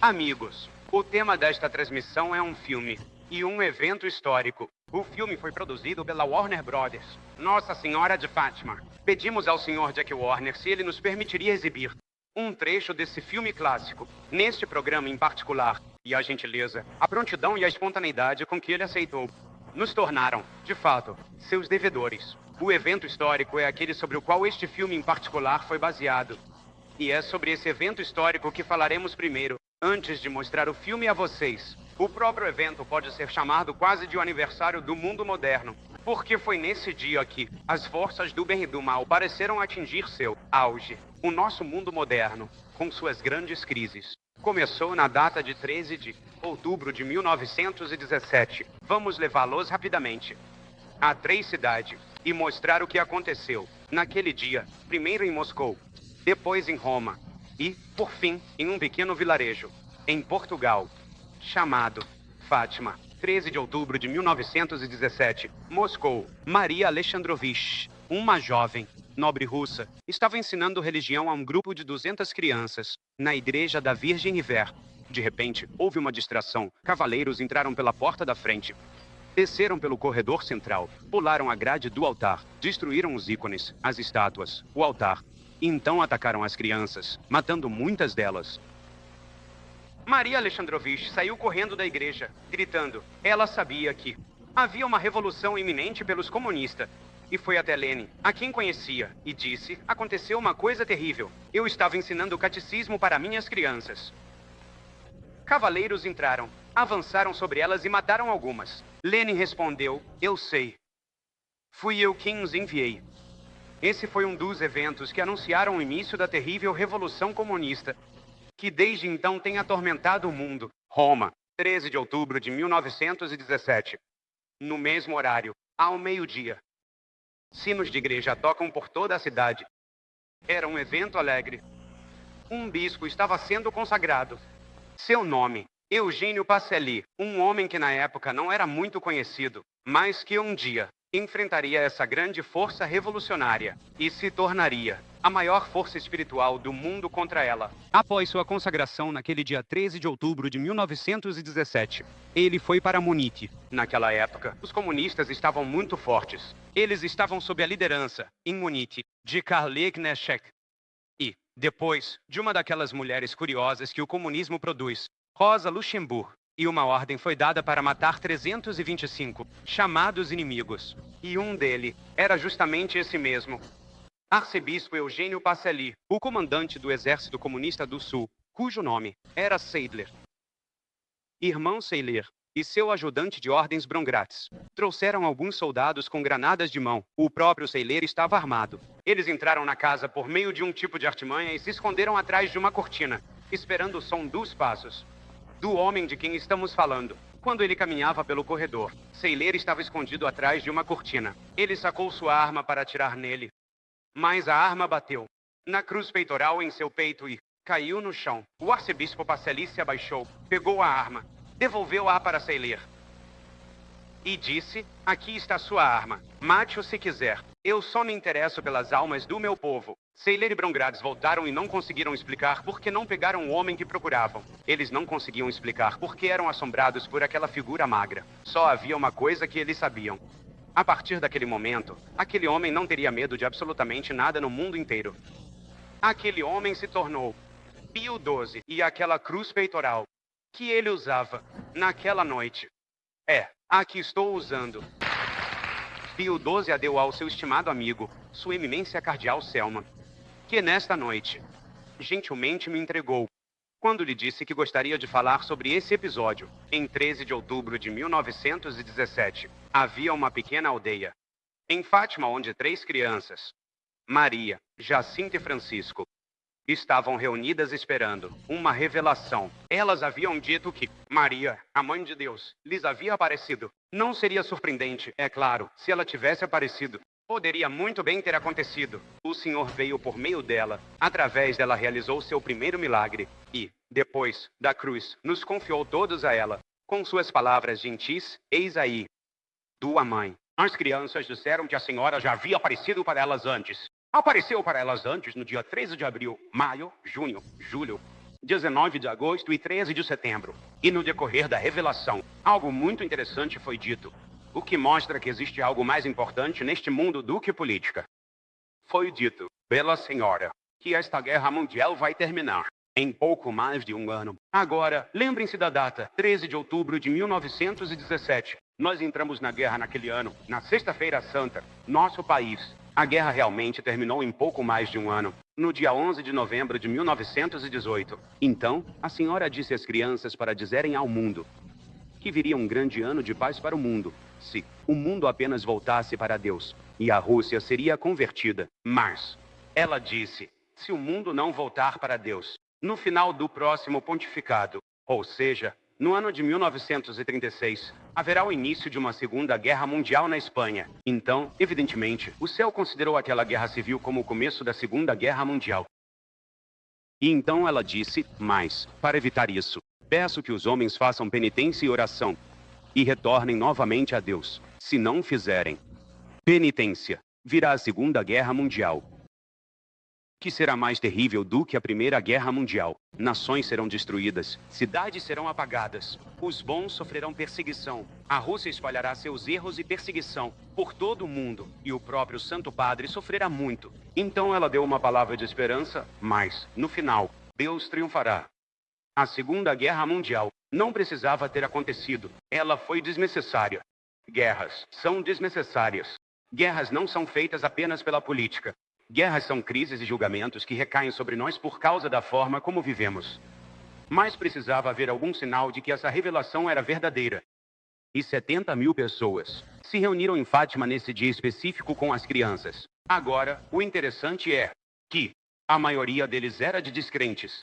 Amigos, o tema desta transmissão é um filme e um evento histórico. O filme foi produzido pela Warner Brothers. Nossa Senhora de Fátima. Pedimos ao Sr. Jack Warner se ele nos permitiria exibir um trecho desse filme clássico, neste programa em particular, e a gentileza, a prontidão e a espontaneidade com que ele aceitou nos tornaram, de fato, seus devedores. O evento histórico é aquele sobre o qual este filme em particular foi baseado. E é sobre esse evento histórico que falaremos primeiro, antes de mostrar o filme a vocês. O próprio evento pode ser chamado quase de o aniversário do mundo moderno, porque foi nesse dia que as forças do bem e do mal pareceram atingir seu auge. O nosso mundo moderno, com suas grandes crises, começou na data de 13 de outubro de 1917. Vamos levá-los rapidamente a 3 cidades e mostrar o que aconteceu naquele dia, primeiro em Moscou, depois em Roma e, por fim, em um pequeno vilarejo, em Portugal, chamado Fátima. 13 de outubro de 1917, Moscou. Maria Alexandrovich, uma jovem, nobre russa, estava ensinando religião a um grupo de 200 crianças, na igreja da Virgem Iver. De repente, houve uma distração. Cavaleiros entraram pela porta da frente, desceram pelo corredor central, pularam a grade do altar, destruíram os ícones, as estátuas, o altar, e então atacaram as crianças, matando muitas delas. Maria Alexandrovich saiu correndo da igreja, gritando. Ela sabia que havia uma revolução iminente pelos comunistas. E foi até Lenin, a quem conhecia, e disse: aconteceu uma coisa terrível. Eu estava ensinando o catecismo para minhas crianças. Cavaleiros entraram, avançaram sobre elas e mataram algumas. Lenin respondeu: eu sei. Fui eu quem os enviei. Esse foi um dos eventos que anunciaram o início da terrível Revolução Comunista, que desde então tem atormentado o mundo. Roma, 13 de outubro de 1917. No mesmo horário, ao meio-dia. Sinos de igreja tocam por toda a cidade. Era um evento alegre. Um bispo estava sendo consagrado. Seu nome, Eugênio Pacelli, um homem que na época não era muito conhecido, mas que um dia enfrentaria essa grande força revolucionária e se tornaria a maior força espiritual do mundo contra ela. Após sua consagração naquele dia 13 de outubro de 1917, ele foi para Munique. Naquela época, os comunistas estavam muito fortes. Eles estavam sob a liderança, em Munique, de Karl Liebknecht e, depois, de uma daquelas mulheres curiosas que o comunismo produz, Rosa Luxemburg. E uma ordem foi dada para matar 325 chamados inimigos. E um dele era justamente esse mesmo. Arcebispo Eugênio Pacelli, o comandante do Exército Comunista do Sul, cujo nome era Seidler. Irmão Seidler e seu ajudante de ordens Brongratz trouxeram alguns soldados com granadas de mão. O próprio Seidler estava armado. Eles entraram na casa por meio de um tipo de artimanha e se esconderam atrás de uma cortina, esperando o som dos passos do homem de quem estamos falando. Quando ele caminhava pelo corredor, Seidler estava escondido atrás de uma cortina. Ele sacou sua arma para atirar nele, mas a arma bateu na cruz peitoral em seu peito e caiu no chão. O arcebispo Pacelli se abaixou, pegou a arma, devolveu-a para Seidler e disse: aqui está sua arma. Mate-o se quiser. Eu só me interesso pelas almas do meu povo. Seidler e Brongratz voltaram e não conseguiram explicar por que não pegaram o homem que procuravam. Eles não conseguiam explicar por que eram assombrados por aquela figura magra. Só havia uma coisa que eles sabiam. A partir daquele momento, aquele homem não teria medo de absolutamente nada no mundo inteiro. Aquele homem se tornou Pio XII e aquela cruz peitoral que ele usava naquela noite. Aqui estou usando. Pio XII a deu ao seu estimado amigo, Sua Eminência Cardeal Selma, que nesta noite, gentilmente me entregou, quando lhe disse que gostaria de falar sobre esse episódio. Em 13 de outubro de 1917, havia uma pequena aldeia, em Fátima, onde 3 crianças, Maria, Jacinta e Francisco, estavam reunidas esperando uma revelação. Elas haviam dito que Maria, a Mãe de Deus, lhes havia aparecido. Não seria surpreendente, é claro, se ela tivesse aparecido. Poderia muito bem ter acontecido. O Senhor veio por meio dela. Através dela realizou seu primeiro milagre. E, depois da cruz, nos confiou todos a ela. Com suas palavras gentis, eis aí, tua mãe. As crianças disseram que a senhora já havia aparecido para elas antes. Apareceu para elas antes no dia 13 de abril, maio, junho, julho, 19 de agosto e 13 de setembro. E no decorrer da revelação, algo muito interessante foi dito, o que mostra que existe algo mais importante neste mundo do que política. Foi dito pela senhora que esta guerra mundial vai terminar em pouco mais de um ano. Agora, lembrem-se da data, 13 de outubro de 1917. Nós entramos na guerra naquele ano, na Sexta-feira Santa, nosso país. A guerra realmente terminou em pouco mais de um ano, no dia 11 de novembro de 1918. Então, a senhora disse às crianças para dizerem ao mundo que viria um grande ano de paz para o mundo, se o mundo apenas voltasse para Deus, e a Rússia seria convertida. Mas ela disse, se o mundo não voltar para Deus, no final do próximo pontificado, ou seja, no ano de 1936, haverá o início de uma Segunda Guerra Mundial na Espanha. Então, evidentemente, o céu considerou aquela guerra civil como o começo da Segunda Guerra Mundial. E então ela disse, mas, para evitar isso, peço que os homens façam penitência e oração, e retornem novamente a Deus. Se não fizerem penitência, virá a Segunda Guerra Mundial, que será mais terrível do que a Primeira Guerra Mundial. Nações serão destruídas, cidades serão apagadas, os bons sofrerão perseguição, a Rússia espalhará seus erros e perseguição por todo o mundo, e o próprio Santo Padre sofrerá muito. Então ela deu uma palavra de esperança, mas, no final, Deus triunfará. A Segunda Guerra Mundial não precisava ter acontecido, ela foi desnecessária. Guerras são desnecessárias. Guerras não são feitas apenas pela política. Guerras são crises e julgamentos que recaem sobre nós por causa da forma como vivemos. Mas precisava haver algum sinal de que essa revelação era verdadeira. E 70 mil pessoas se reuniram em Fátima nesse dia específico com as crianças. Agora, o interessante é que a maioria deles era de descrentes.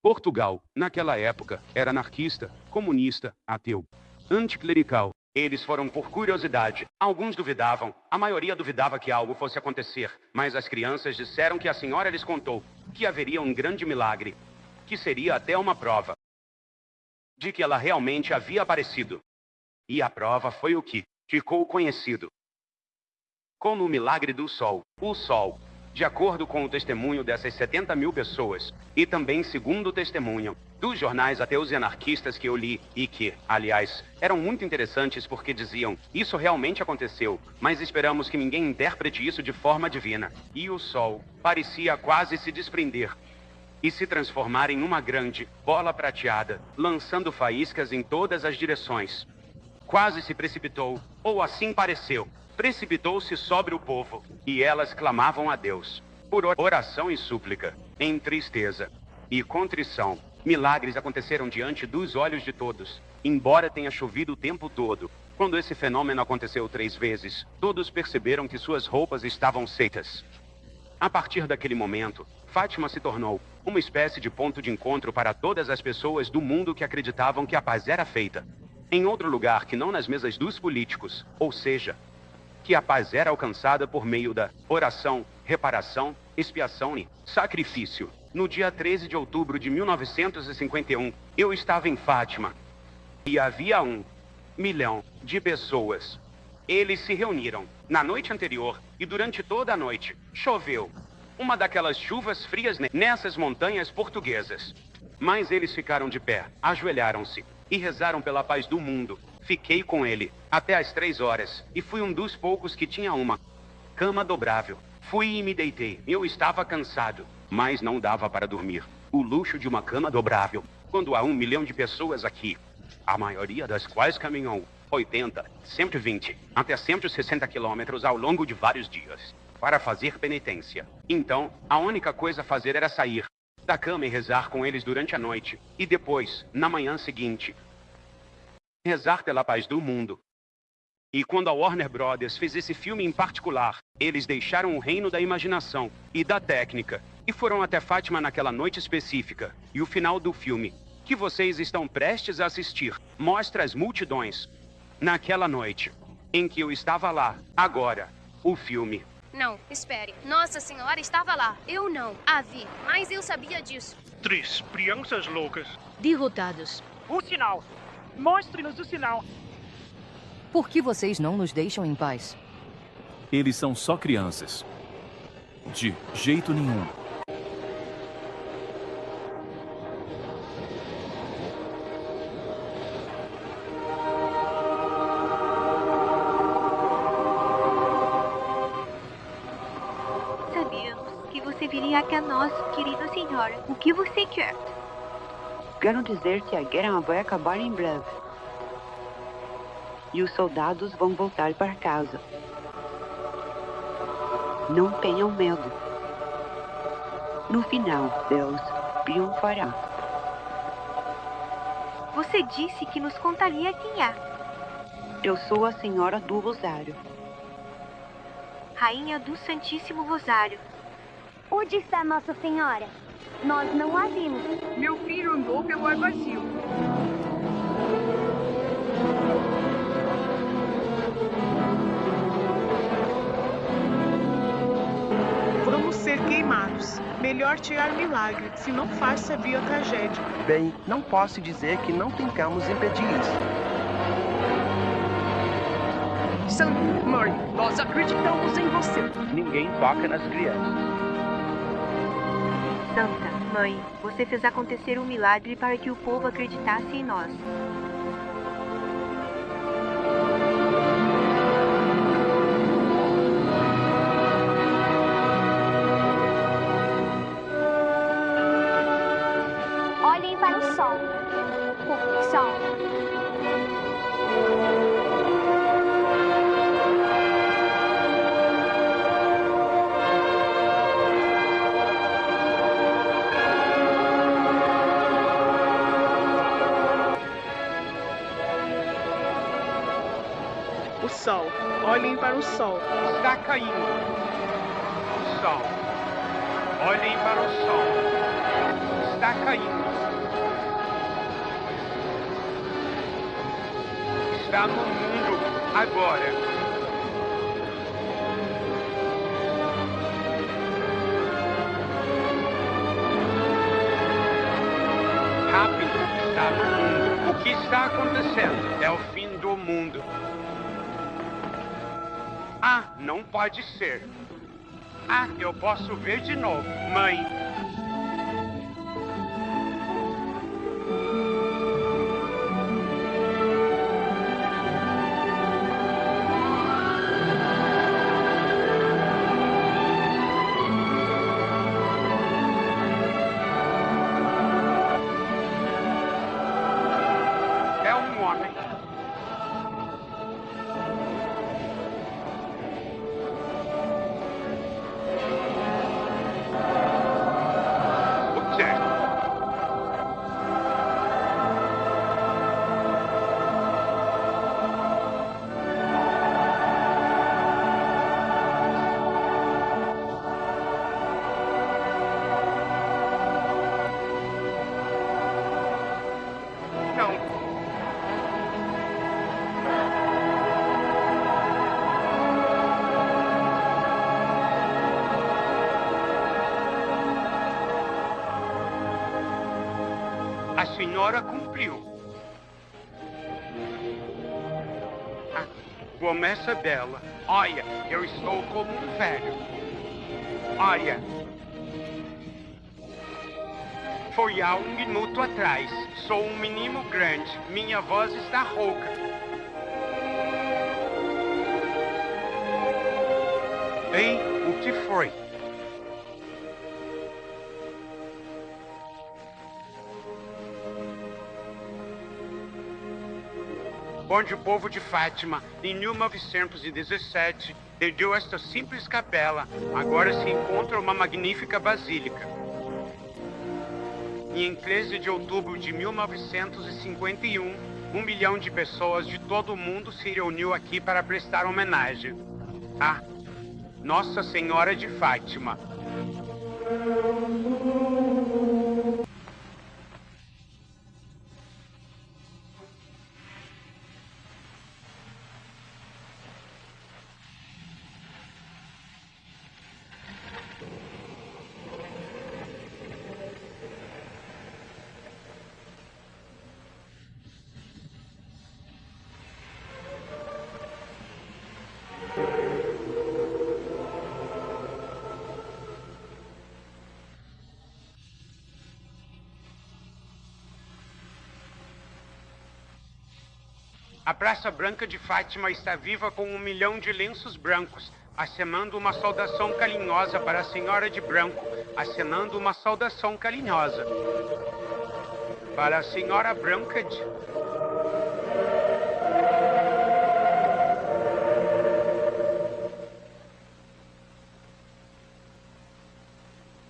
Portugal, naquela época, era anarquista, comunista, ateu, anticlerical. Eles foram por curiosidade. Alguns duvidavam, a maioria duvidava que algo fosse acontecer, mas as crianças disseram que a senhora lhes contou que haveria um grande milagre, que seria até uma prova de que ela realmente havia aparecido. E a prova foi o que ficou conhecido como o milagre do sol. O sol, de acordo com o testemunho dessas 70 mil pessoas, e também segundo o testemunho dos jornais ateus e anarquistas que eu li, e que, aliás, eram muito interessantes porque diziam, isso realmente aconteceu, mas esperamos que ninguém interprete isso de forma divina. E o sol parecia quase se desprender e se transformar em uma grande bola prateada, lançando faíscas em todas as direções. Quase se precipitou, ou assim pareceu. Precipitou-se sobre o povo, e elas clamavam a Deus, por oração e súplica, em tristeza e contrição. Milagres aconteceram diante dos olhos de todos, embora tenha chovido o tempo todo. Quando esse fenômeno aconteceu 3 vezes, todos perceberam que suas roupas estavam secas. A partir daquele momento, Fátima se tornou uma espécie de ponto de encontro para todas as pessoas do mundo que acreditavam que a paz era feita em outro lugar que não nas mesas dos políticos, ou seja, que a paz era alcançada por meio da oração, reparação, expiação e sacrifício. No dia 13 de outubro de 1951, eu estava em Fátima e havia 1 milhão de pessoas. Eles se reuniram na noite anterior e durante toda a noite choveu. Uma daquelas chuvas frias nessas montanhas portuguesas. Mas eles ficaram de pé, ajoelharam-se e rezaram pela paz do mundo. Fiquei com ele até às 3 horas e fui um dos poucos que tinha uma cama dobrável. Fui e me deitei. Eu estava cansado, mas não dava para dormir. O luxo de uma cama dobrável, quando há 1 milhão de pessoas aqui, a maioria das quais caminhou 80, 120, até 160 quilômetros ao longo de vários dias, para fazer penitência. Então, a única coisa a fazer era sair da cama e rezar com eles durante a noite, e depois, na manhã seguinte, rezar pela paz do mundo. E quando a Warner Brothers fez esse filme em particular, eles deixaram o reino da imaginação e da técnica, e foram até Fátima naquela noite específica. E o final do filme, que vocês estão prestes a assistir, mostra as multidões naquela noite em que eu estava lá. Agora, o filme. Não, espere. Nossa Senhora estava lá. Eu não. A vi, mas eu sabia disso. 3 crianças loucas. Derrotados. O sinal. Mostre-nos o sinal. Por que vocês não nos deixam em paz? Eles são só crianças. De jeito nenhum. viria até nós, querido senhor. O que você quer? Quero dizer que a guerra vai acabar em breve. E os soldados vão voltar para casa. Não tenham medo. No final, Deus triunfará. Você disse que nos contaria quem é. Eu sou a Senhora do Rosário. Rainha do Santíssimo Rosário. Onde está Nossa Senhora? Nós não a vimos. Meu filho andou pelo ar vazio. Vamos ser queimados. Melhor tirar milagre, se não faz sabia a tragédia. Bem, não posso dizer que não tentamos impedir isso. Santa Mãe, nós acreditamos em você. Ninguém toca nas crianças. Santa Mãe, você fez acontecer um milagre para que o povo acreditasse em nós. Olhem para o sol. O sol. O sol. Olhem para o sol. Está caindo. O sol. Olhem para o sol. Está caindo. Está no mundo agora. Rápido, está no mundo. O que está acontecendo? É o fim do mundo. Ah, não pode ser. Ah, eu posso ver de novo. Mãe. É um homem. O quê? Não. A senhora cumpriu. Ah, começa bela. Olha, eu estou como um velho. Olha. Foi há um minuto atrás. Sou um menino grande. Minha voz está rouca. Ei, o que foi? Onde o povo de Fátima, em 1917, ergueu esta simples capela, agora se encontra uma magnífica basílica. E em 13 de outubro de 1951, 1 milhão de pessoas de todo o mundo se reuniu aqui para prestar homenagem a Nossa Senhora de Fátima. A Praça Branca de Fátima está viva com 1 milhão de lenços brancos. acenando uma saudação carinhosa para a senhora de branco, acenando uma saudação carinhosa para a senhora branca de...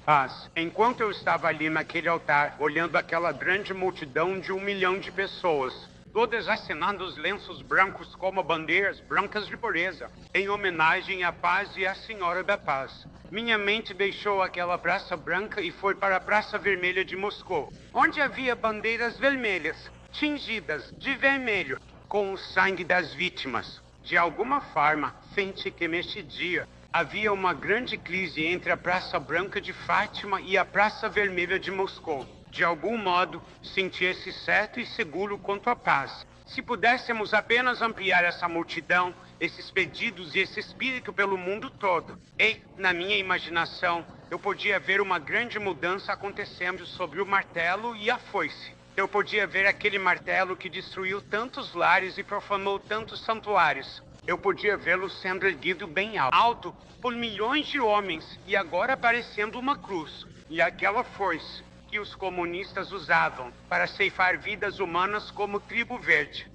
Mas, enquanto eu estava ali naquele altar, olhando aquela grande multidão de 1 milhão de pessoas, todas acenando os lenços brancos como bandeiras brancas de pureza, em homenagem à paz e à Senhora da Paz, minha mente deixou aquela Praça Branca e foi para a Praça Vermelha de Moscou, onde havia bandeiras vermelhas, tingidas de vermelho, com o sangue das vítimas. De alguma forma, senti que neste dia havia uma grande crise entre a Praça Branca de Fátima e a Praça Vermelha de Moscou. De algum modo, senti-se certo e seguro quanto à paz. Se pudéssemos apenas ampliar essa multidão, esses pedidos e esse espírito pelo mundo todo. E, na minha imaginação, eu podia ver uma grande mudança acontecendo sobre o martelo e a foice. Eu podia ver aquele martelo que destruiu tantos lares e profanou tantos santuários. Eu podia vê-lo sendo erguido bem alto por milhões de homens e agora parecendo uma cruz. E aquela foice que os comunistas usavam para ceifar vidas humanas como tribo verde.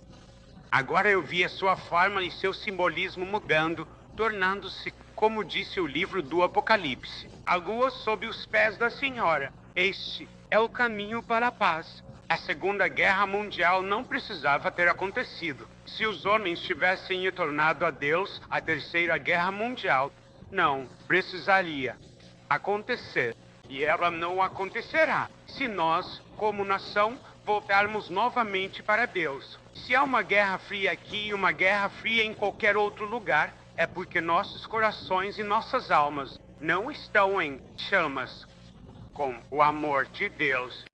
Agora eu via sua forma e seu simbolismo mudando, tornando-se, como disse o livro do Apocalipse, a lua sob os pés da Senhora. Este é o caminho para a paz. A Segunda Guerra Mundial não precisava ter acontecido. Se os homens tivessem retornado a Deus, a Terceira Guerra Mundial não precisaria acontecer. E ela não acontecerá se nós, como nação, voltarmos novamente para Deus. Se há uma guerra fria aqui e uma guerra fria em qualquer outro lugar, é porque nossos corações e nossas almas não estão em chamas com o amor de Deus.